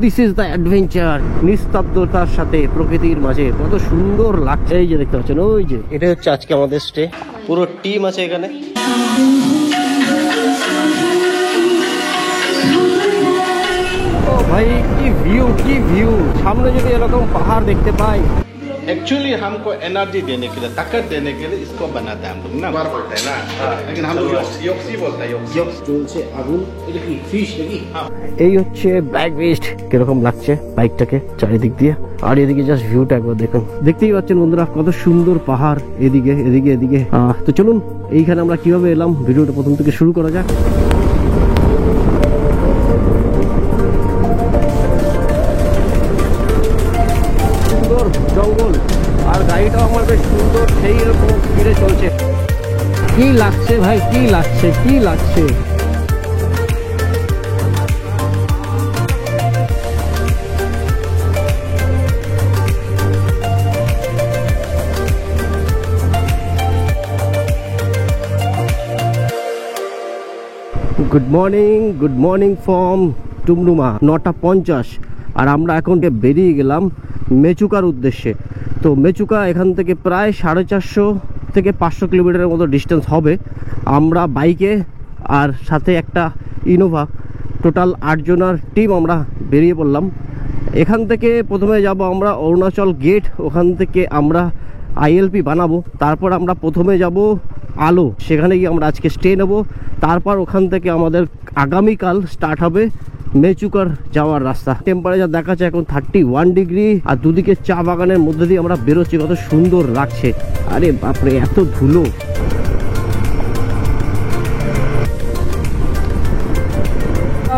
This is the adventure. নিস্তব্ধতার সাথে প্রকৃতির মাঝে কত সুন্দর লাগছে। এই যে দেখতে পাচ্ছেন, ওই যে এটা হচ্ছে আজকে আমাদের স্টে। পুরো টিম আছে এখানে। ও ভাই, কি ভিউ, কি ভিউ! সামনে যদি এরকম পাহাড় দেখতে পাই। एक्चुअली हमको एनर्जी देने के लिए, ताकत देने के लिए इसको बनाते हैं हम लोग ना, बार बोलते हैं ना, लेकिन हम लोग योक्सी बोलते हैं, योक्सी চলছে আগুন। এটা কি ফিশ নাকি? এই হচ্ছে ব্ল্যাক বেস্ট। কিরকম লাগছে বাইকটাকে চারিদিক দিয়ে। আর এদিকে জাস্ট ভিউটা একবার দেখুন। দেখতেই পাচ্ছেন বন্ধুরা কত সুন্দর পাহাড়। এদিকে এদিকে এদিকে। তো চলুন এইখানে আমরা কিভাবে এলাম ভিডিওটা প্রথম থেকে শুরু করা যাক। জঙ্গল আর গাড়িটাও আমার বেশ সুন্দর, সেই রকম ফিরে চলছে। কি লাগছে ভাই, কি লাগছে, কি লাগছে! Good morning from Tumduma. 9:50 আর আমরা এখন বেরিয়ে গেলাম মেচুকার উদ্দেশ্যে। তো মেচুকা এখান থেকে প্রায় 450 থেকে 500 কিলোমিটারের মতো ডিস্টেন্স হবে। আমরা বাইকে আর সাথে একটা ইনোভা, টোটাল 8 জনের টিম আমরা বেরিয়ে পড়লাম। এখান থেকে প্রথমে যাব আমরা অরুণাচল গেট, ওখান থেকে আমরা ILP বানাবো। তারপর আমরা প্রথমে যাব আলো, সেখানে গিয়ে আমরা আজকে স্টে নেব। তারপর ওখান থেকে আমাদের আগামীকাল স্টার্ট হবে মেচুকার যাওয়ার রাস্তা। টেম্পারেচার দেখাচ্ছে এখন 31 ডিগ্রি, আর দুদিকে চা বাগানের মধ্যে দিয়ে আমরা বেরোচ্ছি। কত সুন্দর লাগছে! আরে বাপরে, এত ধুলো!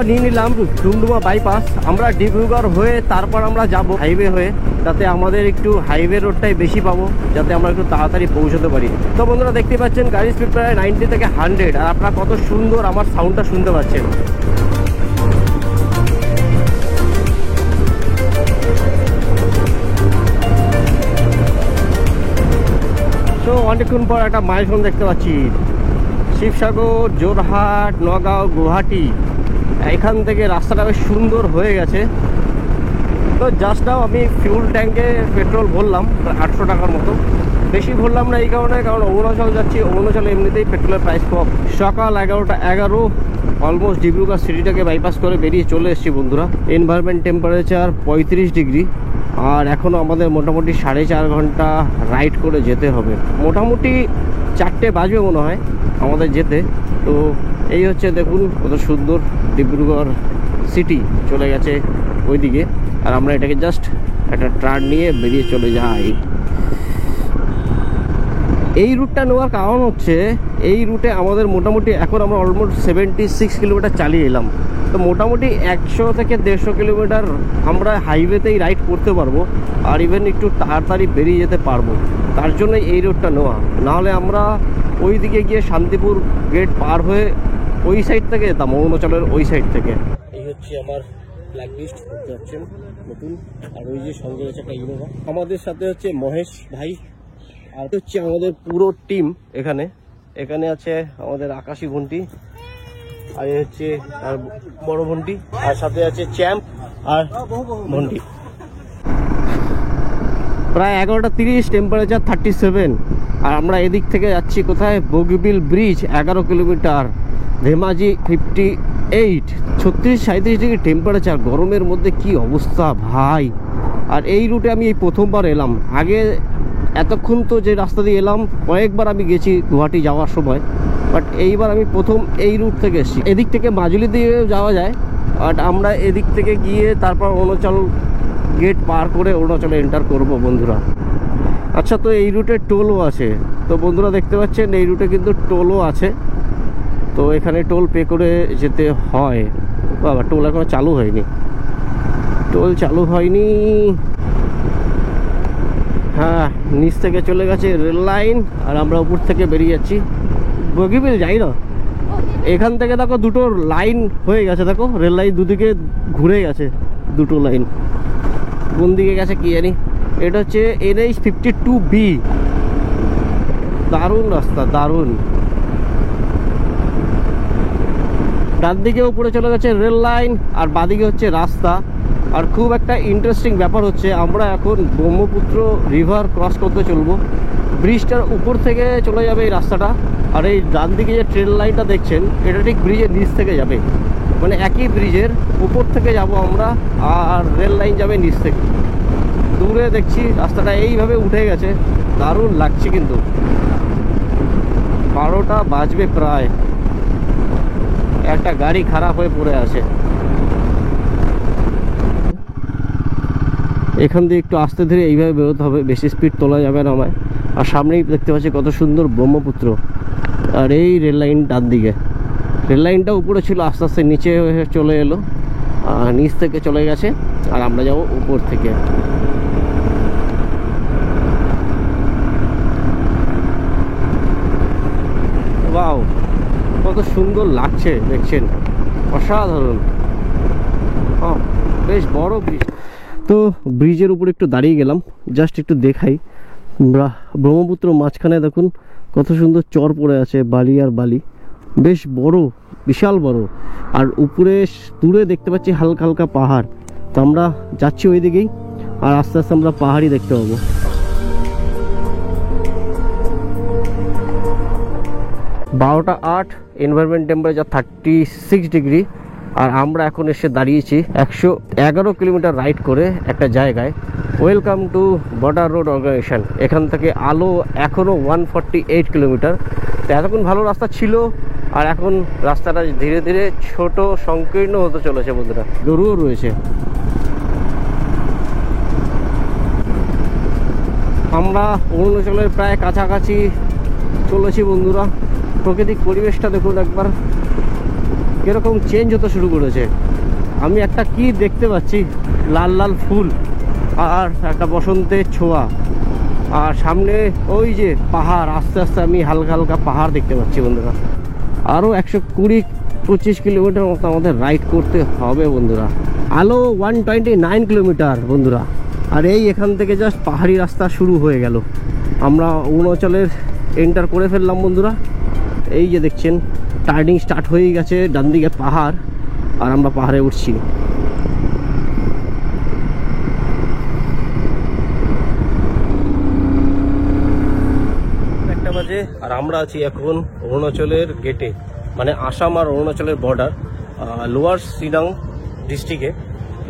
নিয়ে নিলাম টুমডুমা বাইপাস। আমরা ডিব্রুগড় হয়ে তারপর আমরা যাব হাইওয়ে হয়ে, যাতে আমাদের একটু হাইওয়ে রোডটাই বেশি পাবো, যাতে আমরা একটু তাড়াতাড়ি পৌঁছতে পারি। তো বন্ধুরা দেখতে পাচ্ছেন গাড়ির স্পিড প্রায় 90 থেকে 100, আর আপনারা কত সুন্দর আমার সাউন্ডটা শুনতে পাচ্ছেন। তো অনেকক্ষণ পর একটা মাইলস্টোন দেখতে পাচ্ছি। শিবসাগর, যোরহাট, নগাঁও, গুয়াহাটি, এখান থেকে রাস্তাটা বেশ সুন্দর হয়ে গেছে। তো জাস্ট নাও আমি ফিউল ট্যাঙ্কে পেট্রোল ভরলাম 800 টাকার মতো। বেশি ভরলাম না এই কারণে, কারণ অরুণাচল যাচ্ছি, অরুণাচলে এমনিতেই পেট্রোলের প্রাইস কম। সকাল 11:11, অলমোস্ট ডিব্রুগড় সিটিটাকে বাইপাস করে বেরিয়ে চলে এসেছি বন্ধুরা। এনভায়রনমেন্ট টেম্পারেচার 35 ডিগ্রি, আর এখনও আমাদের মোটামুটি 4.5 ঘন্টা রাইড করে যেতে হবে। মোটামুটি 4টে বাজবে মনে হয় আমাদের যেতে। তো এই হচ্ছে দেখুন কত সুন্দর ডিব্রুগড় সিটি চলে গেছে ওইদিকে, আর আমরা এটাকে জাস্ট একটা ট্রান নিয়ে বেরিয়ে চলে যাই। এই রুটটা নেওয়ার কারণ হচ্ছে এই রুটে আমাদের মোটামুটি এখন আমরা অলমোস্ট 76 কিলোমিটার চালিয়ে এলাম। তো মোটামুটি 100 থেকে 150 কিলোমিটার আমরা হাইওয়েতেই রাইড করতে পারবো, আর ইভেন একটু তাড়াতাড়ি বেরিয়ে যেতে পারবো। তার জন্য এই রুটটা নেওয়া। নাহলে আমরা ওই দিকে গিয়ে শান্তিপুর গেট পার হয়ে ওই সাইড থেকে যেতাম, অরুণাচলের ওই সাইড থেকে। এই হচ্ছে আমার ব্ল্যাক লিস্ট দেখতে পাচ্ছেন নতুন, আর ওই যে সঙ্গে হচ্ছে একটা ইনোভা। আমাদের সাথে হচ্ছে মহেশ ভাই, আর হচ্ছে আমাদের পুরো টিম। এখানে এখানে আছে আমাদের আকাশী ভন্টি, আর হচ্ছে আর বড় ভন্টি, আর সাথে আছে চ্যাম্প আর ভন্টি। প্রায় 11:30, টেম্পারেচার 37। আর আমরা এদিক থেকে যাচ্ছি কোথায়? Bogibeel bridge, 11 kilometre. Dhemaji 58, 36-37 degree temperature. গরমের মধ্যে কি অবস্থা ভাই! আর এই রুটে আমি এই প্রথমবার এলাম। আগে এতক্ষণ তো যে রাস্তা দিয়ে এলাম কয়েকবার আমি গেছি গুয়াহাটি যাওয়ার সময়, বাট এইবার আমি প্রথম এই রুট থেকে এসেছি। এদিক থেকে মাজুলি দিয়ে যাওয়া যায়, বাট আমরা এদিক থেকে গিয়ে তারপর অরুণাচল গেট পার করে অরুণাচলে এন্টার করব বন্ধুরা। আচ্ছা, তো এই রুটে টোলও আছে। তো বন্ধুরা দেখতে পাচ্ছেন এই রুটে কিন্তু টোলও আছে। তো এখানে টোল পে করে যেতে হয়। বাবা, টোল এখনো চালু হয়নি, টোল চালু হয়নি। হ্যাঁ, নিচ থেকে চলে গেছে রেল লাইন, আর আমরা উপর থেকে বেরিয়ে যাচ্ছি। বগিবিল যাই না, এখান থেকে দেখো দুটো লাইন হয়ে গেছে, দেখো রেল লাইন দুদিকে ঘুরে গেছে, দুটো লাইন। কোন দিকে গেছে কি জানি। এটা হচ্ছে NH 52B। দারুণ রাস্তা, দারুণ। ডান দিকে উপরে চলে গেছে রেল লাইন, আর বাদিকে হচ্ছে রাস্তা। আর খুব একটা ইন্টারেস্টিং ব্যাপার হচ্ছে আমরা এখন ব্রহ্মপুত্র রিভার ক্রস করতে চলবো। ব্রিজটার উপর থেকে চলে যাবে এই রাস্তাটা, আর এই ডান দিকে যে ট্রেন লাইনটা দেখছেন এটা ঠিক ব্রিজের নিচ থেকে যাবে, মানে একই ব্রিজের উপর থেকে যাব আমরা, আর রেল লাইন যাবে নিচ থেকে। দূরে দেখছি রাস্তাটা এইভাবে উঠে গেছে, দারুণ লাগছে। কিন্তু 12টা বাজবে প্রায়, একটা গাড়ি খারাপ হয়ে পড়ে আছে। এখান দিয়ে একটু আস্তে ধীরে এইভাবে বেরোতে হবে, বেশি স্পিড তোলা যাবে না আমায়। আর সামনেই দেখতে পাচ্ছি কত সুন্দর ব্রহ্মপুত্র, আর এই রেল লাইন ডান দিকে। রেল লাইনটা উপরে ছিল, আস্তে আস্তে নিচে চলে এলো, নিচ থেকে চলে গেছে, আর আমরা যাব উপর থেকে। ওয়াও, কত সুন্দর লাগছে দেখছেন, অসাধারণ। বেশ বড় ব্রিজ। তো ব্রিজের উপর একটু দাঁড়িয়ে গেলাম, জাস্ট একটু দেখাই। ব্রহ্মপুত্র মাঝখানে দেখুন কত সুন্দর চর পড়ে আছে, বালি আর বালি, বেশ বড়, বিশাল বড়। আর উপরে দূরে দেখতে পাচ্ছি হালকা হালকা পাহাড়। তো আমরা যাচ্ছি ওই দিকেই, আর আস্তে আস্তে আমরা পাহাড়ই দেখতে পাবো। 12টা 8, এনভায়রনমেন্ট টেম্পারেচার 36 ডিগ্রি। আর আমরা এখন এসে দাঁড়িয়েছি 111 কিলোমিটার রাইড করে একটা জায়গায়। Welcome to border road organisation. এখান থেকে আলো এখনও 148 কিলোমিটার। তো এতক্ষণ ভালো রাস্তা ছিল, আর এখন রাস্তাটা ধীরে ধীরে ছোট সংকীর্ণ হতে চলেছে বন্ধুরা, গরুও রয়েছে। আমরা অরুণাচলের প্রায় কাছাকাছি চলেছি বন্ধুরা। প্রাকৃতিক পরিবেশটা দেখুন একবার, কিরকম চেঞ্জ হতে শুরু করেছে। আমি একটা কি দেখতে পাচ্ছি, লাল লাল ফুল আর একটা বসন্তের ছোঁয়া, আর সামনে ওই যে পাহাড়। আস্তে আস্তে আমি হালকা হালকা পাহাড় দেখতে পাচ্ছি বন্ধুরা। আরও 120-25 কিলোমিটার মতো আমাদের রাইড করতে হবে বন্ধুরা। আলো 129 কিলোমিটার বন্ধুরা। আর এই এখান থেকে জাস্ট পাহাড়ি রাস্তা শুরু হয়ে গেল। আমরা অরুণাচলের এন্টার করে ফেললাম বন্ধুরা। এই যে দেখছেন টার্নিং স্টার্ট হয়ে গেছে, ডান দিকে পাহাড়, আর আমরা পাহাড়ে উঠছি। একটা বাজে, আর আমরা আছি এখন অরুণাচলের গেটে, মানে আসাম আর অরুণাচলের বর্ডার, লোয়ার সিনাং ডিস্ট্রিক্টে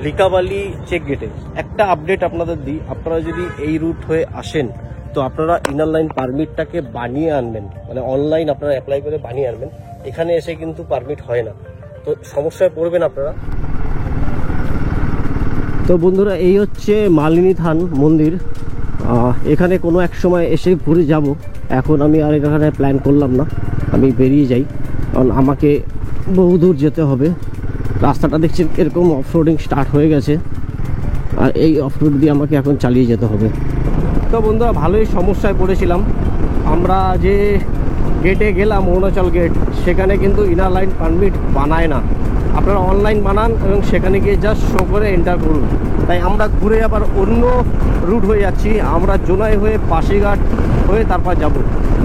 লিকাবালি চেক গেটে। একটা আপডেট আপনাদের দিই, আপনারা যদি এই রুট হয়ে আসেন তো আপনারা ইনার লাইন পারমিটটাকে বানিয়ে আনবেন, মানে অনলাইন আপনারা অ্যাপ্লাই করে বানিয়ে আনবেন। এখানে এসে কিন্তু পারমিট হয় না, তো সমস্যায় পড়বেন আপনারা। তো বন্ধুরা এই হচ্ছে মালিনী থান মন্দির। এখানে কোনো এক সময় এসে ঘুরে যাব, এখন আমি আর এখানে প্ল্যান করলাম না, আমি বেরিয়ে যাই, কারণ আমাকে বহু দূর যেতে হবে। রাস্তাটা দেখছেন এরকম অফরোডিং স্টার্ট হয়ে গেছে, আর এই অফরোড দিয়ে আমাকে এখন চালিয়ে যেতে হবে। তো বন্ধুরা ভালোই সমস্যায় পড়েছিলাম। আমরা যে গেটে গেলাম, অরুণাচল গেট, সেখানে কিন্তু ইনার লাইন পারমিট বানায় না। আপনারা অনলাইন বানান এবং সেখানে গিয়ে জাস্ট শো করে এন্টার করুন। তাই আমরা ঘুরে আবার অন্য রুট হয়ে যাচ্ছি। আমরা জোনাই হয়ে পাশিঘাট হয়ে তারপর যাব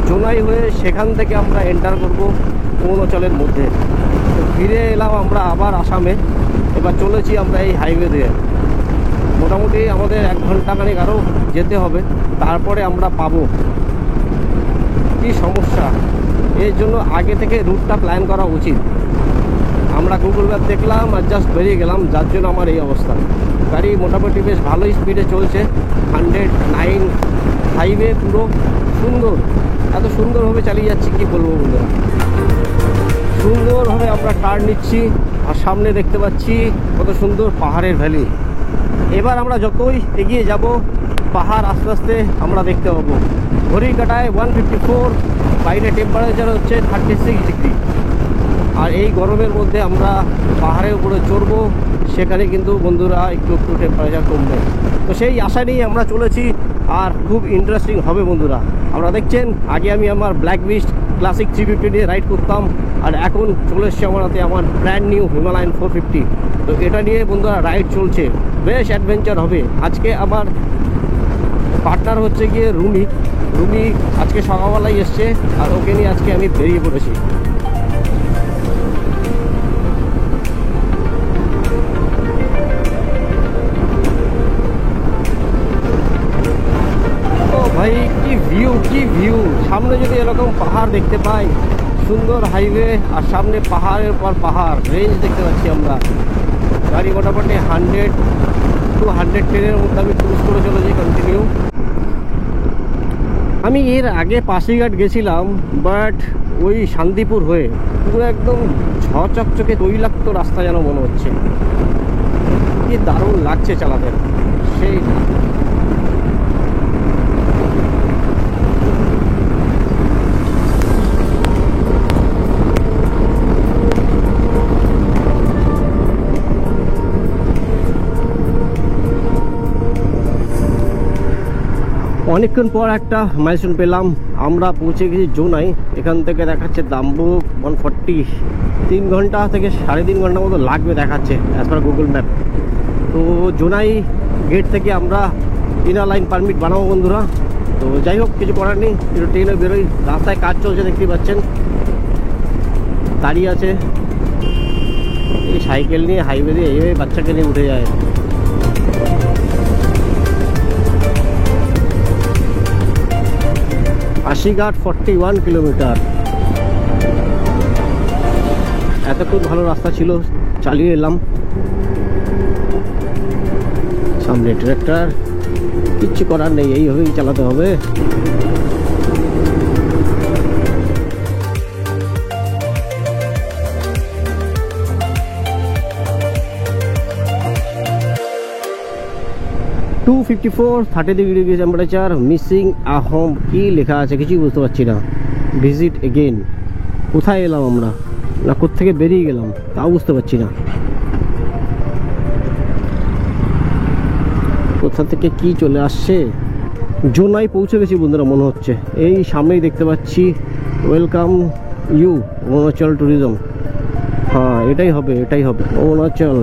জোনাই হয়ে, সেখান থেকে আমরা এন্টার করব অরুণাচলের মধ্যে। তো ফিরে এলাম আমরা আবার আসামে। এবার চলেছি আমরা এই হাইওয়ে দিয়ে। মোটামুটি আমাদের 1 ঘন্টা খানিক আরও যেতে হবে, তারপরে আমরা পাবো। কি সমস্যা, এর জন্য আগে থেকে রুটটা প্ল্যান করা উচিত। আমরা গুগল ম্যাপ দেখলাম আর জাস্ট বেরিয়ে গেলাম, যার জন্য আমার এই অবস্থা। গাড়ি মোটামুটি বেশ ভালোই স্পিডে চলছে, 109 হাইওয়ে, পুরো সুন্দর, এত সুন্দরভাবে চালিয়ে যাচ্ছি কি বলবো বন্ধুরা। সুন্দরভাবে আমরা টার্ন নিচ্ছি, আর সামনে দেখতে পাচ্ছি কত সুন্দর পাহাড়ের ভ্যালি। এবার আমরা যতই এগিয়ে যাব, পাহাড় আস্তে আস্তে আমরা দেখতে পাবো। ঘড়ির কাটায় 154, বাইরে টেম্পারেচার হচ্ছে 36 ডিগ্রি। আর এই গরমের মধ্যে আমরা পাহাড়ের উপরে চড়বো, সেখানে কিন্তু বন্ধুরা একটু টেম্পারেচার কমবে। তো সেই আশা নিয়ে আমরা চলেছি, আর খুব ইন্টারেস্টিং হবে বন্ধুরা। আমরা দেখছেন আগে আমি আমার ব্ল্যাক বিস্ট ক্লাসিক 350 নিয়ে রাইড করতাম, আর এখন চলে এসছে আমার হাতে আমার ব্র্যান্ড নিউ হিমালয়ান 450। তো এটা নিয়ে বন্ধুরা রাইড চলছে, বেশ অ্যাডভেঞ্চার হবে। আজকে আমার পার্টনার হচ্ছে গিয়ে রুমি আজকে সকালবেলায় এসছে, আর ওকে নিয়ে আজকে আমি বেরিয়ে পড়েছি। দেখতে পাই, সুন্দর হাইওয়ে আর সামনে পাহাড়ের পর পাহাড়, রেঞ্জ দেখতে পাচ্ছি আমরা। গাড়ি মোটামুটি 100 to 110-এর মধ্যে আমি ক্রুজ করে চলেছি কন্টিনিউ। আমি এর আগে পাশিঘাট গেছিলাম, বাট ওই শান্তিপুর হয়ে পুরো একদম ঝচকচকে তৈলাক্ত রাস্তা যেন মনে হচ্ছে। কি দারুণ লাগছে চালাতে, সেই অনেকক্ষণ পর একটা মাইলস্টোন পেলাম। আমরা পৌঁছে গেছি জোনাই। এখান থেকে দেখাচ্ছে দাম্বুক 140, 3 ঘন্টা থেকে 3.5 ঘন্টা মতো লাগবে দেখাচ্ছে অ্যাজ পার গুগল ম্যাপ। তো জোনাই গেট থেকে আমরা ইনার লাইন পারমিট বানাবো বন্ধুরা। তো যাই হোক, কিছু করার নেই, একটু ট্রেনে বেরোই। রাস্তায় কাজ চলছে দেখতেই পাচ্ছেন, দাঁড়িয়ে আছে। এই সাইকেল নিয়ে হাইওয়ে দিয়ে এইভাবে বাচ্চাকে নিয়ে উঠে যায়। পাশিঘাট 41 কিলোমিটার। এতক্ষণ ভালো রাস্তা ছিল, চালিয়ে এলাম। সামনে ট্রাক্টর, কিচ্ছু করার নেই, এইভাবেই চালাতে হবে। -254, 30 ডিগ্রি টেম্পারেচার, মিসিং আহম। কি লেখা আছে কিছুই বুঝতে পারছি না। ভিজিট এগেইন, কোথায় এলাম আমরা, না কোত্থেকে বেরিয়ে গেলাম তাও বুঝতে পারছি না। কোথা থেকে কি চলে আসছে। জোনাই পৌঁছে গেছি বন্ধুরা মনে হচ্ছে। এই সামনেই দেখতে পাচ্ছি ওয়েলকাম ইউ অরুণাচল ট্যুরিজম। হ্যাঁ, এটাই হবে, এটাই হবে অরুণাচল।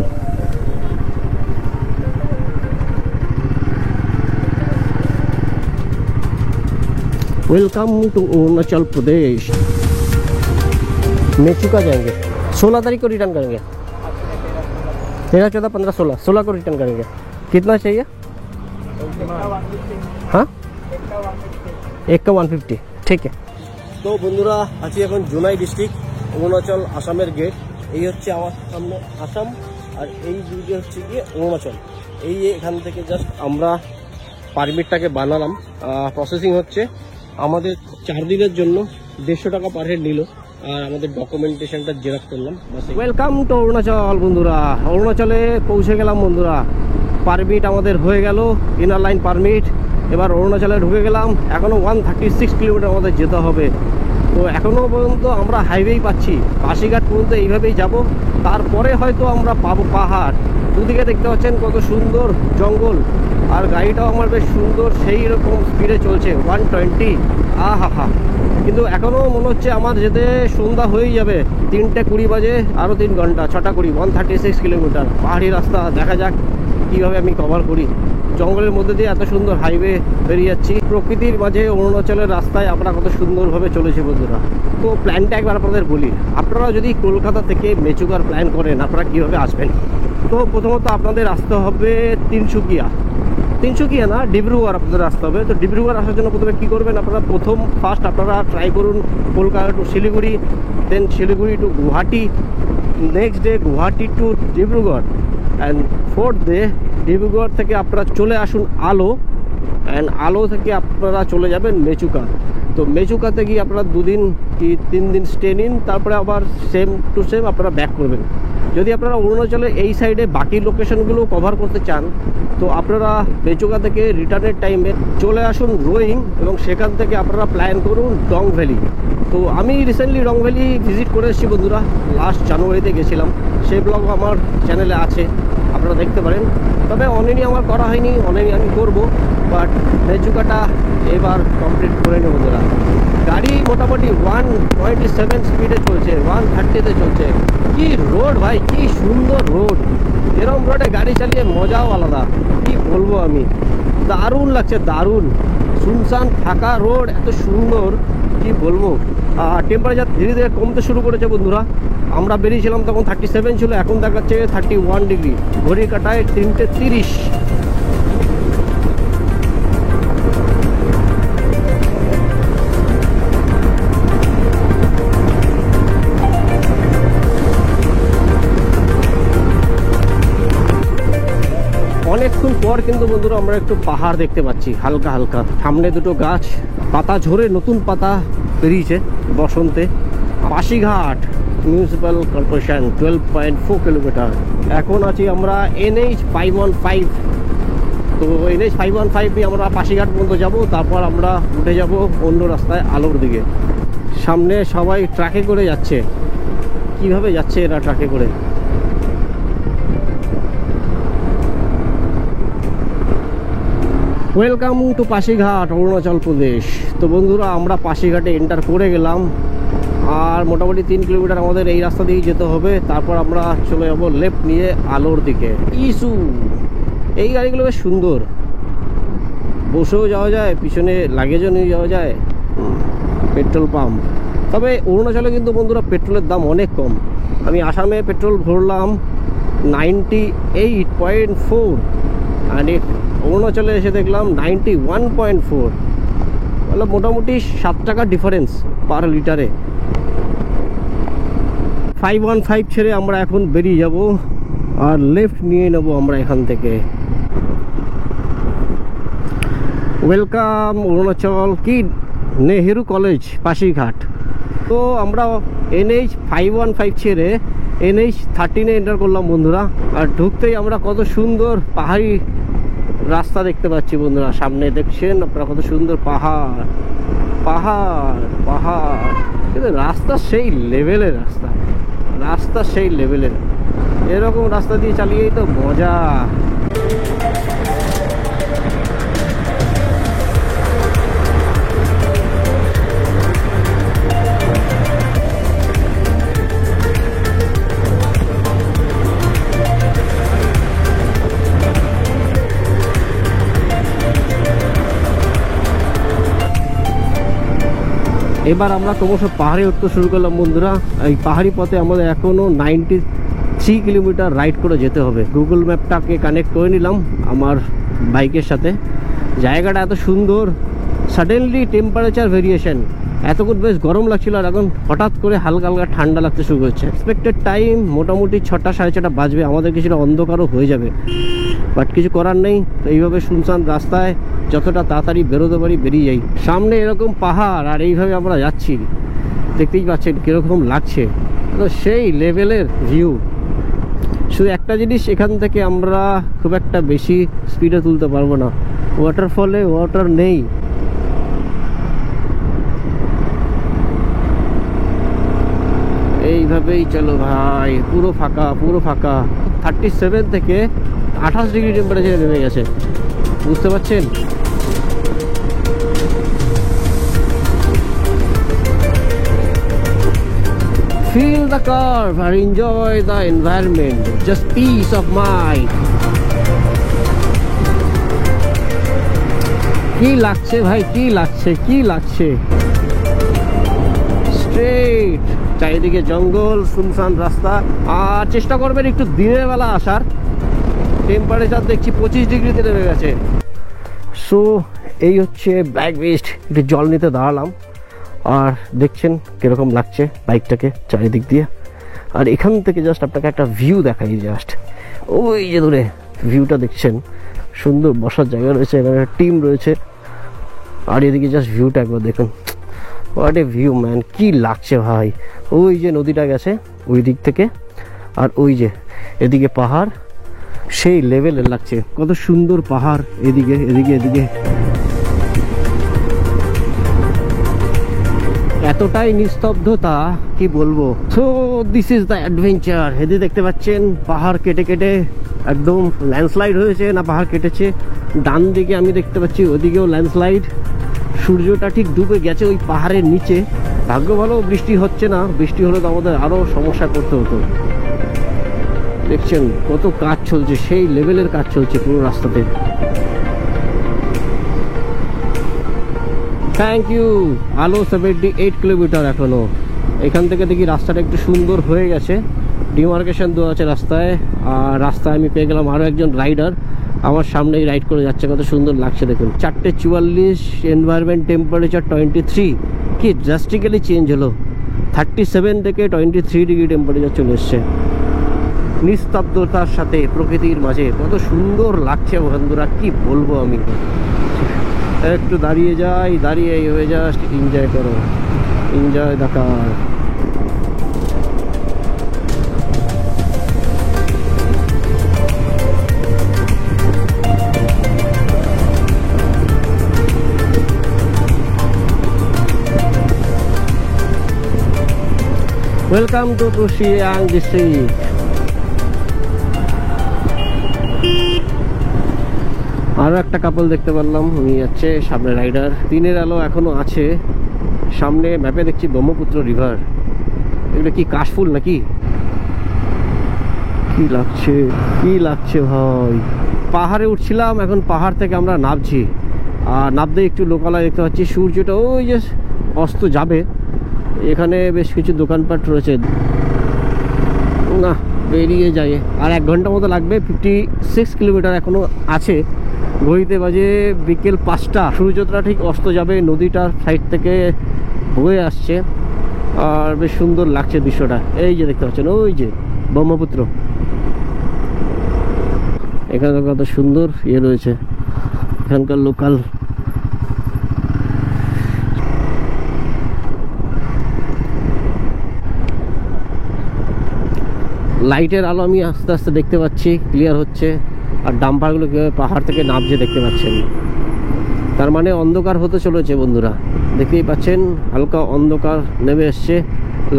Welcome to Arunachal Pradesh. मेचुका जाएंगे, 16 तारीख को रिटर्न करेंगे। 13, 14, 15, 16 को रिटर्न करेंगे। कितना चाहिए? हाँ, एक का 150। ठीक है। তো বন্ধুরা, আছি এখন জোনাই ডিস্ট্রিক্ট, অরুণাচল আসামের গেট। এই হচ্ছে আমার সামনে আসাম, আর এই দিকে হচ্ছে গিয়ে অরুণাচল। এই এখান থেকে জাস্ট আমরা পারমিটটাকে বানালাম, প্রসেসিং হচ্ছে। আমাদের 4 দিনের জন্য 150 টাকা পার হেড নিল, আর আমাদের ডকুমেন্টেশনটা জেরক্স করলাম। ওয়েলকাম টু অরুণাচল বন্ধুরা। অরুণাচলে পৌঁছে গেলাম বন্ধুরা। পারমিট আমাদের হয়ে গেল, ইনার লাইন পারমিট। এবার অরুণাচলে ঢুকে গেলাম। এখনও 136 কিলোমিটার আমাদের যেতে হবে। তো এখনও পর্যন্ত আমরা হাইওয়েই পাচ্ছি। পাশিঘাট পর্যন্ত এইভাবেই যাব, তারপরে হয়তো আমরা পাবো পাহাড়। দুদিকে দেখতে পাচ্ছেন কত সুন্দর জঙ্গল, আর গাড়িটাও আমার বেশ সুন্দর, সেই রকম স্পিডে চলছে 120। আহা, কিন্তু এখনও মনে হচ্ছে আমার যেতে সন্ধ্যা হয়েই যাবে। 3:20 বাজে, আরও 3 ঘন্টা, 6:20, 136 কিলোমিটার পাহাড়ি রাস্তা। দেখা যাক কীভাবে আমি কভার করি। জঙ্গলের মধ্যে দিয়ে এত সুন্দর হাইওয়ে বেরিয়ে যাচ্ছি, প্রকৃতির মাঝে অরুণাচলের রাস্তায় আমরা কত সুন্দরভাবে চলেছি বন্ধুরা। তো প্ল্যানটা একবার আপনাদের বলি। আপনারা যদি কলকাতা থেকে মেচুকার প্ল্যান করেন, আপনারা কীভাবে আসবেন? তো প্রথমত আপনাদের আসতে হবে তিনসুকিয়া না, ডিব্রুগড় আপনাদের আসতে হবে। তো ডিব্রুগড় আসার জন্য প্রথমে কী করবেন, আপনারা ফার্স্ট আপনারা ট্রাই করুন Kolkata to Siliguri, then Siliguri to Guwahati, next day Guwahati to Dibrugarh, and 4th day Dibrugarh থেকে আপনারা চলে আসুন আলো, অ্যান্ড আলো থেকে আপনারা চলে যাবেন মেচুকা। তো মেচুকাতে গিয়ে আপনারা 2 দিন কি 3 দিন স্টে নিন, তারপরে আবার সেম টু সেম আপনারা ব্যাক করবেন। যদি আপনারা অরুণাচলের এই সাইডে বাকি লোকেশনগুলো কভার করতে চান, তো আপনারা মেচুকা থেকে রিটার্নের টাইমে চলে আসুন রোয়িং, এবং সেখান থেকে আপনারা প্ল্যান করুন ডং ভ্যালি। তো আমি রিসেন্টলি ডং ভ্যালি ভিজিট করে এসেছি বন্ধুরা, লাস্ট জানুয়ারিতে গেছিলাম। সেই ব্লগ আমার চ্যানেলে আছে, আপনারা দেখতে পারেন। তবে অনেকই আমার করা হয়নি, অনেকই আমি করব, বাট মেচুকাটা এবার কমপ্লিট করে নেব বন্ধুরা। গাড়ি মোটামুটি 127 স্পিডে চলছে, 130-তে চলছে। কি রোড ভাই, কি সুন্দর রোড। এরকম রোডে গাড়ি চালিয়ে মজাও আলাদা, কি বলবো আমি। দারুণ লাগছে, দারুণ শুনশান ফাঁকা রোড, এত সুন্দর কি বলবো। আর টেম্পারেচার ধীরে ধীরে কমতে শুরু করেছে বন্ধুরা। আমরা বেরিয়েছিলাম তখন 37 ছিল, এখন দেখাচ্ছে 31 ডিগ্রি। ঘড়ির কাটায় 3:30। অনেকক্ষণ পর কিন্তু বন্ধুরা আমরা একটু পাহাড় দেখতে পাচ্ছি হালকা হালকা। সামনে দুটো গাছ, পাতা ঝরে নতুন পাতা বেরিয়েছে বসন্তে। পাশিঘাট মিউনিসিপ্যাল কর্পোরেশন 12.4 কিলোমিটার। এখন আছি আমরা NH 515। তো NH 515 দিয়ে আমরা পাশিঘাট পর্যন্ত যাব, তারপর আমরা উঠে যাব অন্য রাস্তায় আলোর দিকে। সামনে সবাই ট্রাকে করে যাচ্ছে। কিভাবে যাচ্ছে এরা ট্রাকে করে? Welcome to পাশিঘাট, Arunachal Pradesh. তো বন্ধুরা আমরা পাশিঘাটে এন্টার করে গেলাম, আর মোটামুটি 3 কিলোমিটার আমাদের এই রাস্তা দিয়েই যেতে হবে। তারপর আমরা চলে যাবো লেফট নিয়ে আলোর দিকে। ইস্যু এই গাড়িগুলো বেশ সুন্দর, বসেও যাওয়া যায়, পিছনে লাগেজও নিয়ে যাওয়া যায়। পেট্রোল পাম্প, তবে অরুণাচলে কিন্তু বন্ধুরা পেট্রোলের দাম অনেক কম। আমি আসামে পেট্রোল ভরলাম 98.4, আর অরুণাচলে এসে দেখলাম 91.4, মানে মোটামুটি 7 টাকা ডিফারেন্স পার লিটারে। 515 ছেড়ে আমরা এখন বেরিয়ে যাব, আর লেফট নিয়ে নেব আমরা এখান থেকে। ওয়েলকাম অরুণাচল কি নেহেরু কলেজ পাশিঘাট। তো আমরা NH 515 ছেড়ে NH 13-এ এন্টার করলাম বন্ধুরা। আর ঢুকতেই আমরা কত সুন্দর পাহাড়ি রাস্তা দেখতে পাচ্ছি বন্ধুরা। সামনে দেখছেন আপনারা কত সুন্দর পাহাড় পাহাড় পাহাড়, কিন্তু রাস্তা সেই লেভেলের রাস্তা সেই লেভেলের। এরকম রাস্তা দিয়ে চালিয়েই তো মজা। এবার আমরা ক্রমশ পাহাড়ে উঠতে শুরু করলাম বন্ধুরা। এই পাহাড়ি পথে আমাদের এখনও 93 কিলোমিটার রাইড করে যেতে হবে। গুগল ম্যাপটাকে কানেক্ট করে নিলাম আমার বাইকের সাথে। জায়গাটা এত সুন্দর, সাডেনলি টেম্পারেচার ভেরিয়েশন। এতক্ষণ বেশ গরম লাগছিল, আর এখন হঠাৎ করে হালকা হালকা ঠান্ডা লাগতে শুরু করছে। এক্সপেক্টেড টাইম মোটামুটি 6টা সাড়ে 6টা বাজবে, আমাদের কিছুটা অন্ধকারও হয়ে যাবে, বাট কিছু করার নেই। তো এইভাবে শুনশান রাস্তায় যতটা তাড়াতাড়ি বেরোতে পারি বেরিয়ে যাই। সামনে এরকম পাহাড়, আর এইভাবে আমরা যাচ্ছি, দেখতেই পাচ্ছেন কীরকম লাগছে। তো সেই লেভেলের ভিউ। শুধু একটা জিনিস, এখান থেকে আমরা খুব একটা বেশি স্পিডে তুলতে পারবো না, ওয়াটারফলে ওয়াটার নেই। এইভাবেই চলো ভাই, পুরো ফাঁকা পুরো ফাঁকা। 37 থেকে 28 ডিগ্রি টেম্পারেচারে নেমে গেছে, বুঝতে পারছেন? Feel the curve and enjoy the environment. Just peace of mind. কি লাগছে ভাই, কি লাগছে, কি লাগছে। স্ট্রেট, চারিদিকে জঙ্গল, শুনশান রাস্তা। আর চেষ্টা করবেন একটু দিনের বেলা আসার। টেম্পারেচার দেখছি 25 ডিগ্রিতে নেমে গেছে। সো এই হচ্ছে ব্যাক ওয়েস্ট। একটু জল নিতে দাঁড়ালাম, আর দেখছেন কিরকম লাগছে বাইকটাকে চারিদিক দিয়ে। আর এখান থেকে জাস্ট আপনাকে একটা ভিউ দেখাই, জাস্ট ওই যে দূরে ভিউটা দেখছেন, সুন্দর বসার জায়গা রয়েছে, এখানে টিম রয়েছে। আর এদিকে জাস্ট ভিউটা একবার দেখুন, হোয়াট এ ভিউ ম্যান, কি লাগছে ভাই। ওই যে নদীটা গেছে ওই দিক থেকে, আর ওই যে এদিকে পাহাড়, সেই লেভেলের লাগছে। কত সুন্দর পাহাড় এদিকে এদিকে এদিকে, এতটাই নিস্তব্ধতা কি বলবো। So this is the adventure. এদিকে দেখতে পাচ্ছেন পাহাড় কেটে কেটে একদম ল্যান্ডস্লাইড হয়েছে, না পাহাড় কেটেছে। ডান দিকে আমি দেখতে পাচ্ছি ওদিকেও ল্যান্ডস্লাইড। সূর্যটা ঠিক ডুবে গেছে ওই পাহাড়ের নিচে। ভাগ্য ভালো বৃষ্টি হচ্ছে না, বৃষ্টি হলে তো আমাদের আরও সমস্যায় পড়তে হতো। দেখছেন কত কাজ চলছে, সেই লেভেলের কাজ চলছে পুরো রাস্তাতে। Thank you. আলো 78 কিলোমিটার এখনো। এখান থেকে দেখি রাস্তাটা একটু সুন্দর হয়ে গেছে, ডিমার্কেশন দেওয়া আছে রাস্তায়। আর রাস্তায় আমি পেয়ে গেলাম আরও একজন রাইডার, আমার সামনেই রাইড করে যাচ্ছে, কত সুন্দর লাগছে দেখুন। 4:44, এনভায়রনমেন্ট টেম্পারেচার 23। কি ড্রাস্টিক্যালি চেঞ্জ হলো, 37 থেকে 23 ডিগ্রি টেম্পারেচার চলে এসছে। নিস্তব্ধতার সাথে প্রকৃতির মাঝে কত সুন্দর লাগছে বন্ধুরা, কি বলবো আমি। একটু দাঁড়িয়ে যাই, দাঁড়িয়ে হয়ে জাস্ট এনজয় করো, এনজয় দেখার। Welcome to Siang District. আরো একটা কাপল দেখতে পারলাম, উনি যাচ্ছে সামনে রাইডার। দিনের আলো এখনো আছে, সামনে ম্যাপে দেখছি ব্রহ্মপুত্র রিভার। এগুলো কি কাশফুল নাকি? কি লাগছে, কি লাগছে ভাই। পাহাড়ে উঠছিলাম, এখন পাহাড় থেকে আমরা নামছি, আর নামতে একটু লোকালয় দেখতে পাচ্ছি। সূর্যটা ওই যে অস্ত যাবে। এখানে বেশ কিছু দোকানপাট রয়েছে, না বেরিয়ে যায়। আর 1 ঘন্টা মতো লাগবে, 56 কিলোমিটার এখনো আছে। ঘড়িতে বাজে বিকেল 5টা। সূর্যটা ঠিক অস্ত যাবে, নদীটার সাইড থেকে বয়ে আসছে, আর বেশ সুন্দর লাগছে দৃশ্যটা। এই যে দেখতে পাচ্ছেন, ওই যে ব্রহ্মপুত্র। এখানে কত সুন্দর ইয়ে রয়েছে, এখানকার লোকাল। লাইটের আলো আমি আস্তে আস্তে দেখতে পাচ্ছি, ক্লিয়ার হচ্ছে। আর ডাম্পারগুলো কীভাবে পাহাড় থেকে নামছে দেখতে পাচ্ছেন। তার মানে অন্ধকার হতে চলেছে বন্ধুরা, দেখতেই পাচ্ছেন হালকা অন্ধকার নেমে এসছে।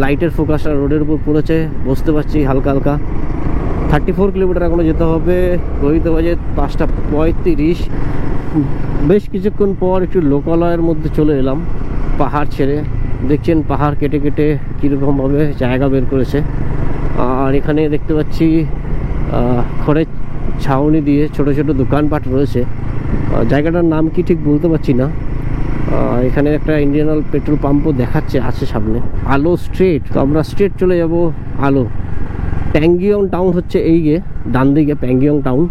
লাইটের ফোকাসটা রোডের উপর পড়েছে, বুঝতে পারছি হালকা হালকা। 34 কিলোমিটার এখনো যেতে হবে। ঘড়িতে বাজে 5:35। বেশ কিছুক্ষণ পর একটু লোকালয়ের মধ্যে চলে এলাম, পাহাড় ছেড়ে। দেখছেন পাহাড় কেটে কেটে কীরকমভাবে জায়গা বের করেছে। আর এখানে দেখতে পাচ্ছি খড়ের ছাউনি দিয়ে ছোট ছোট দোকানপাট রয়েছে। জায়গাটার নাম কি ঠিক বলতে পারছি না। এখানে একটা ইন্ডিয়ান অয়েল পেট্রোল পাম্পও দেখাচ্ছে, আছে সামনে। আলো স্ট্রেট, তো আমরা স্ট্রেট চলে যাব আলো। প্যাঙ্গিয়ং টাউন হচ্ছে এই গে ডান দিকে, প্যাঙ্গিয়ং টাউন।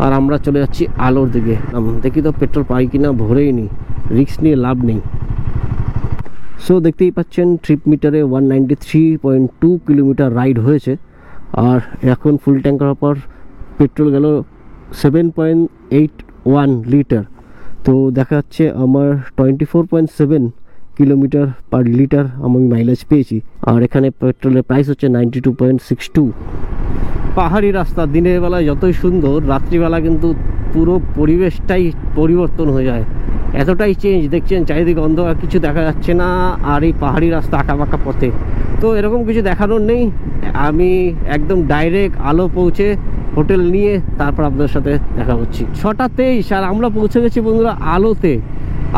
আর আমরা চলে যাচ্ছি আলোর দিকে। দেখি তো পেট্রোল পাই কিনা, ভরেই নি, রিস্ক নিয়ে লাভ নেই। সো দেখতেই পাচ্ছেন ট্রিপ মিটারে 193.2 কিলোমিটার রাইড হয়েছে। আর এখন ফুল ট্যাঙ্ক করার পর পেট্রোল গেল 7.81 লিটার। তো দেখা যাচ্ছে আমার 24.7 কিলোমিটার পার লিটার আমি মাইলেজ পেয়েছি। আর এখানে পেট্রোলের প্রাইস হচ্ছে 92.62। পাহাড়ি রাস্তা দিনের বেলায় যতই সুন্দর, রাত্রিবেলা কিন্তু পুরো পরিবেশটাই পরিবর্তন হয়ে যায়। এতটাই চেঞ্জ, দেখছেন চারিদিকে অন্ধকার, কিছু দেখা যাচ্ছে না। আর এই পাহাড়ি রাস্তা আঁকাবাঁকা পথে তো এরকম কিছু দেখানোর নেই। আমি একদম ডাইরেক্ট আলো পৌঁছে হোটেল নিয়ে তারপর আপনাদের সাথে দেখা হচ্ছি। 6:23 আর আমরা পৌঁছে গেছি বন্ধুরা আলোতে।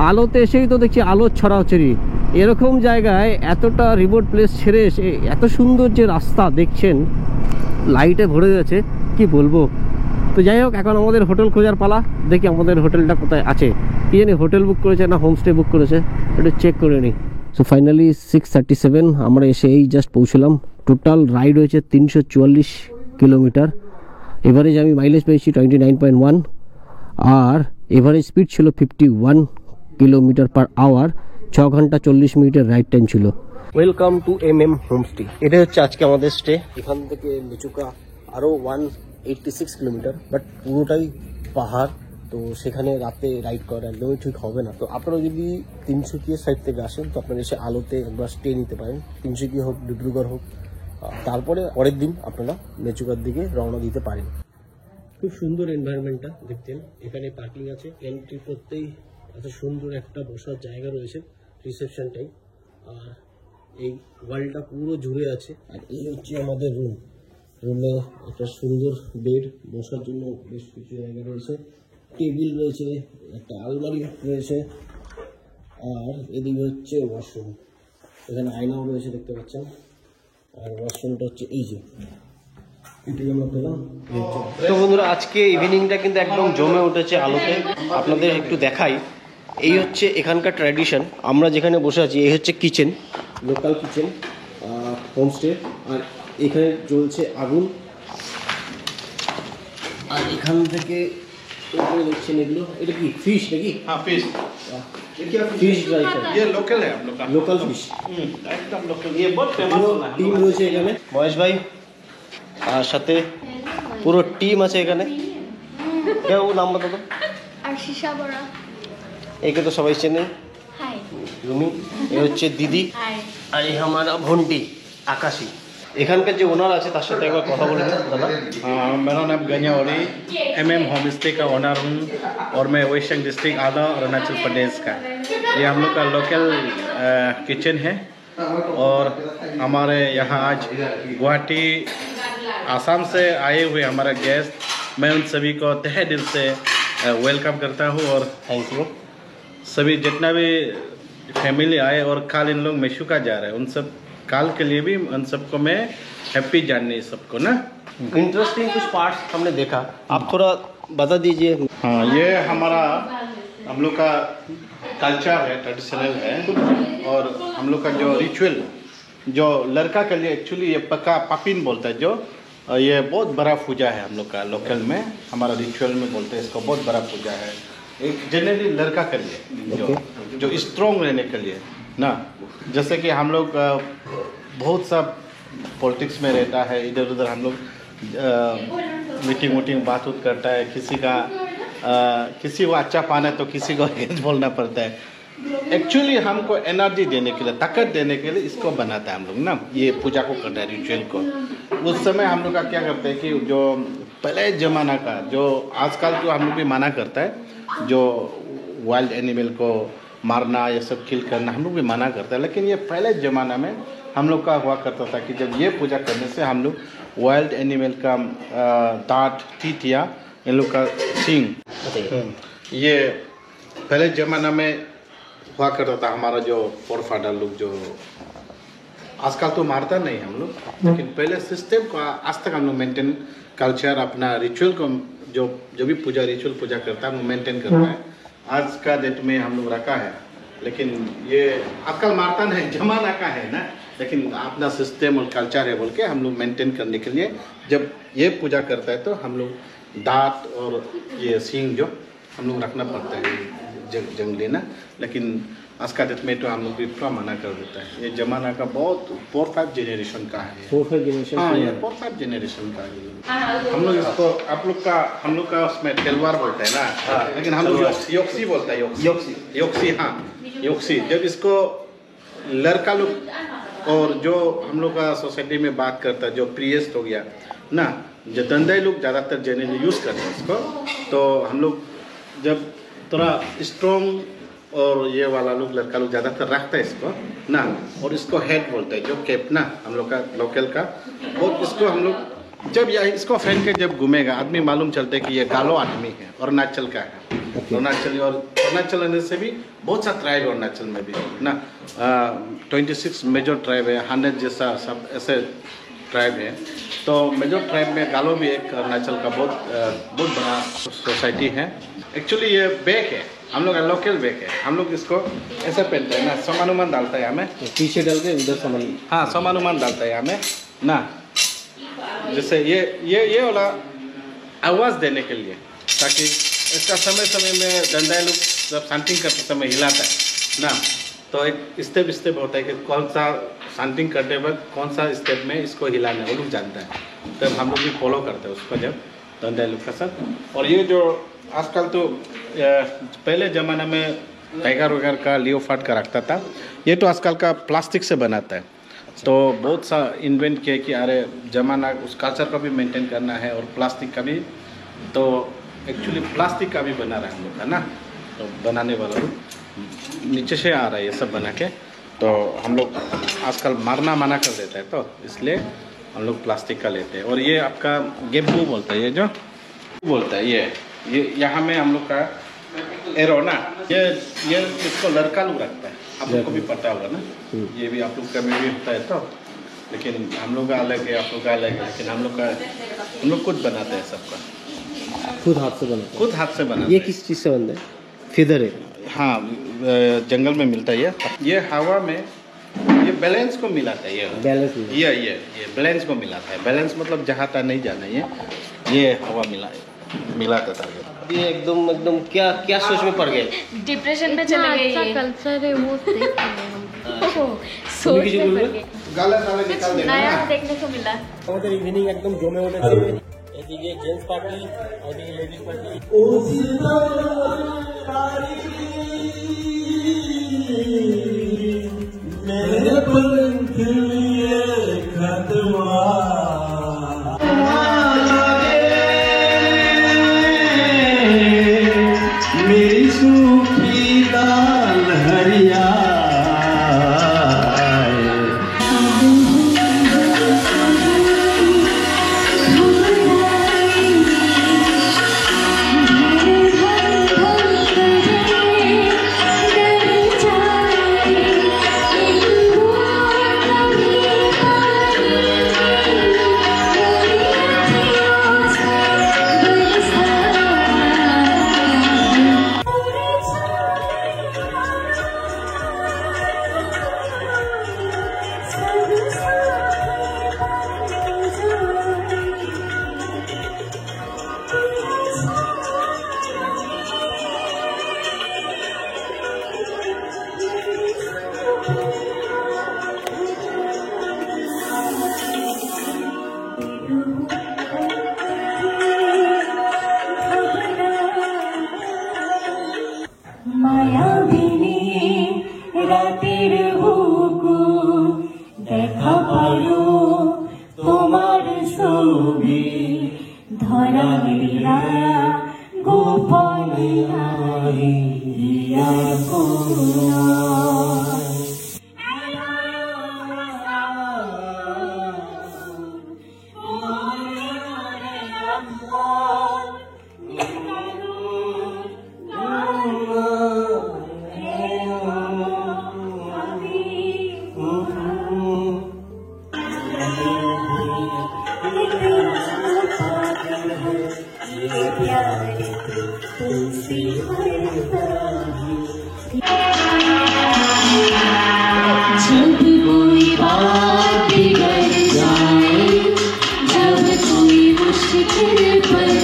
আলোতে এসেই তো দেখছি আলোর ছড়াছড়ি। এরকম জায়গায় এতটা রিমোট প্লেস ছেড়ে এসে এত সুন্দর যে রাস্তা দেখছেন, লাইটে ভরে গেছে, কি বলবো। তো যাই হোক, এখন আমাদের হোটেল খোঁজার পালা। দেখি আমাদের হোটেলটা কোথায় আছে। কি জানি হোটেল বুক করেছে না হোমস্টে বুক করেছে, একটু চেক করে নিই। সো ফাইনালি 6:37 আমরা এসে এই জাস্ট পৌঁছলাম। টোটাল রাইড হয়েছে 344 কিলোমিটার। এভারেজ আমি মাইলেজ পেয়েছি 29.1। আর এভারেজ স্পিড ছিল 51 কিলোমিটার পার আওয়ার। 6 ঘন্টা 40 মিনিটের রাইড টাইম ছিল। Welcome to homestay. এটা হচ্ছে আজকে আমাদের স্টে। এখান থেকে মেচুকা আরও 186 কিলোমিটার, বাট পুরোটাই পাহাড়। তো সেখানে রাতে রাইড করা একদমই ঠিক হবে না। তো আপনারা যদি তিনসুকিয়া সাইড থেকে আসেন, তো আপনারা এসে আলোতে একবার স্টে নিতে পারেন, তিনসুকিয়া হোক ডিব্রুগড় হোক। তারপরে পরের দিন আপনারা মেচুকার দিকে রওনা দিতে পারেন। খুব সুন্দর এনভায়রনমেন্টটা দেখতেন। এখানে পার্কিং আছে, এন্ট্রি করতেই এত সুন্দর একটা বসার জায়গা রয়েছে, রিসেপশনটাই। আর এই ওয়ালটা পুরো জুড়ে আছে। আর এই হচ্ছে আমাদের রুম। রুমে একটা সুন্দর বেড, বসার জন্য বেশ কিছু জায়গা রয়েছে, টেবিল রয়েছে, একটা আলমারি রয়েছে। আর এদিকে হচ্ছে ওয়াশরুম, এখানে আয়নাও রয়েছে দেখতে পাচ্ছেন। আর ওয়াশরুমটা হচ্ছে এই যে, এটাই আমরা পেলাম। তো বন্ধুরা, আজকে ইভিনিংটা কিন্তু একদম জমে উঠেছে আলোতে। আপনাদের একটু দেখাই, এই হচ্ছে এখানকার ট্র্যাডিশন। আমরা যেখানে বসে আছি এই হচ্ছে কিচেন, লোকাল কিচেন হোমস্টে। আর এখানে জ্বলছে আগুন। আর এখান থেকে উপরে দেখছেন এগুলো, এটা কি ফিশ নাকি? हाँ फिश, ফিশ রাইটার, ये लोकल है हम लोग का। লোকাল ফিশ एकदम लोकल, ये बहुत फेमस है। টিম রয়েছে এখানে। মহেশ ভাই আর সাথে পুরো টিম আছে এখানে। কেউ নাম বলো তো? আশিসা বড়া। একে তো সবাই চেনে, হাই। রুমি। এ হচ্ছে দিদি। হাই। আর এই আমার ভন্টি আকাশী। এখানকার যে ওনার আছে তার সাথে একবার কথা বলে দিন দাদা। मेरा नाम गंजावली MM होम स्टे का ओनर हूँ और मैं वेस्ट सिंह डिस्ट्रिक्ट आधा अरुणाचल प्रदेश का। ये हम लोग का लोकल किचन है और हमारे यहाँ आज गुवाहाटी आसाम से आए हुए हमारा गेस्ट, मैं उन सभी को तहे दिल से वेलकम करता हूँ और थैंक यू। सभी जितना भी फैमिली आए और कल इन लोग मेशुका जा रहे हैं उन सब काल के लिए भी उन सबको मैं हैप्पी जाननी सबको ना। इंटरेस्टिंग कुछ पार्ट्स हमने देखा, आप थोड़ा बता दीजिए। हाँ, ये हमारा हम लोग का कल्चर है, ट्रेडिशनल है और हम लोग का जो रिचुअल जो लड़का के लिए एक्चुअली ये पक्का पापिन बोलता है, जो ये बहुत बड़ा पूजा है हम लोग का लोकल में, हमारा रिचुअल में बोलते हैं इसको, बहुत बड़ा पूजा है एक जनरली लड़का के लिए जो स्ट्रॉन्ग रहने के लिए ना। जैसे कि हम लोग बहुत सा पॉलिटिक्स में रहता है, इधर उधर हम लोग मीटिंग वोटिंग बात उत करता है, किसी को अच्छा पाना है तो किसी को अगेंस्ट बोलना पड़ता है। एक्चुअली हमको एनर्जी देने के लिए, ताकत देने के लिए इसको बनाता है हम लोग ना, ये पूजा को करता है रिचुअल को। उस समय हम लोग का क्या करते हैं कि जो पहले ज़माना का जो आजकल तो हम लोग भी मना करता है, जो वाइल्ड एनिमल को मारना ये सब किल करना हम लोग भी मना करते हैं, लेकिन ये पहले ज़माना में हम लोग का हुआ करता था कि जब ये पूजा करने से हम लोग वाइल्ड एनिमल का दांत, टीथ या इन लोग का सींग, ये पहले ज़माना में हुआ करता था। हमारा जो फोर फादर लोग जो आजकल तो मारता नहीं हम लोग, लेकिन पहले सिस्टम को आज तक हम लोग मेंटेन, कल्चर अपना रिचुअल को जो भी पूजा रिचुअल पूजा करता है वो मेंटेन करता है। आज का डेट में हम लोग रखा है, लेकिन ये आजकल मारता नहीं, जमाना का है ना, लेकिन अपना सिस्टम और कल्चर है बोल के हम लोग मेंटेन करने के लिए जब ये पूजा करता है तो हम लोग दांत और ये सींग जो हम लोग रखना पड़ता है जंगली ना। लेकिन आज का डेट में तो हम लोग भी पूरा मना कर देता है। ये जमाना का बहुत 4-5 जनरेशन का है, 4-5 जनरेशन। हाँ, ये 4-5 जनरेशन का है। हम लोग इसको हम लोग का उसमें तलवार बोलते हैं ना, लेकिन हम लोग योक्सी बोलते हैं, योक्सी। हाँ, योक्सी। जब इसको लड़का लोग और जो हम लोग का सोसाइटी में बात करता है, जो प्रियस्ट हो गया ना, जो धंधे लोग ज़्यादातर जनरली यूज़ करते हैं इसको, तो हम लोग जब थोड़ा स्ट्रॉन्ग और ये वाला लोग लड़का लोग ज़्यादातर रखता है इसको ना, और इसको हेड बोलते हैं, जो कैप ना हम लोग का लोकल का, और इसको हम लोग जब इसको पहन के जब घूमेगा आदमी मालूम चलता है कि ये गालो आदमी है, अरुणाचल का है। अरुणाचली और अरुणाचल रहने से भी बहुत सा ट्राइब है अरुणाचल में भी ना, 26 मेजर ट्राइब है, 100 जैसा सब ऐसे ट्राइब है। तो मेजर ट्राइब में गालो भी एक अरुणाचल का बहुत बड़ा सोसाइटी है। एक्चुअली ये बैग है हम लोग का लोकल बैग है, हम लोग इसको ऐसे पहनते हैं ना, सामानुमान डालता है हमें पीछे डाल के उधर सामान, हाँ सामानुमान डालता है हमें ना, जैसे ये वाला आवाज़ देने के लिए, ताकि इसका समय समय में डंडा लोग जब शांटिंग करते समय हिलाता है ना, तो एक स्टेप होता है कि कौन सा शांटिंग करते वक्त कौन सा स्टेप में इसको हिलाना है वो लोग जानता है, तब हम लोग भी फॉलो करते हैं उसको जब डंडा लोग का साथ। और ये जो आजकल तो पहले ज़माना में टाइगर वगैरह का लियोफार्ड का रखता था, ये तो आजकल का प्लास्टिक से बनाता है। तो बहुत सा इन्वेंट किया कि अरे जमाना उस कल्चर को भी मेंटेन करना है और प्लास्टिक का भी, तो एक्चुअली प्लास्टिक का भी बना रहा है हम लोग का ना, तो बनाने वाला लोग नीचे से आ रहा है ये सब बना के, तो हम लोग आजकल मारना मना कर देता है, तो इसलिए हम लोग प्लास्टिक का लेते हैं। और ये आपका गेम्बू बोलता है, ये जो बोलता है ये यहाँ में हम लोग का एरो ना, ये इसको लड़का लोग रखता है, आप लोग को भी पता होगा ना, ये भी आप लोग का में भी होता है, तो लेकिन हम लोग का अलग है, आप लोग का अलग है, लेकिन हम लोग खुद बनाते हैं सबका, खुद हाथ से बनाते। ये किस चीज़ से बनता है? फिदर है, हाँ, जंगल में मिलता है ये हवा में, ये बैलेंस को मिलाता है, ये बैलेंस को मिलाता है। बैलेंस मतलब जहाँ तक नहीं जाना, ये हवा मिलाता था। ये एकदम क्या सोच में पड़ गए, डिप्रेशन में चले गए। ये कल्चर है वो सोच में पड़ गए। गाला साले कुछ निकाल देना नया ना। देखने को मिला। আমাদের ইভিনিং একদম জমে উঠেছে। এদিকে জেন্টস পার্টি, ওদিকে লেডিস পার্টি। मेरी सूखी दाल हरिया মায়াবিনী রাতের বুকু দেখা পালো তোমার ছবি ধরা মিলা গোপনে ইয়া जब कोई बात बिगड़ जाए, जब कोई मुश्किल पर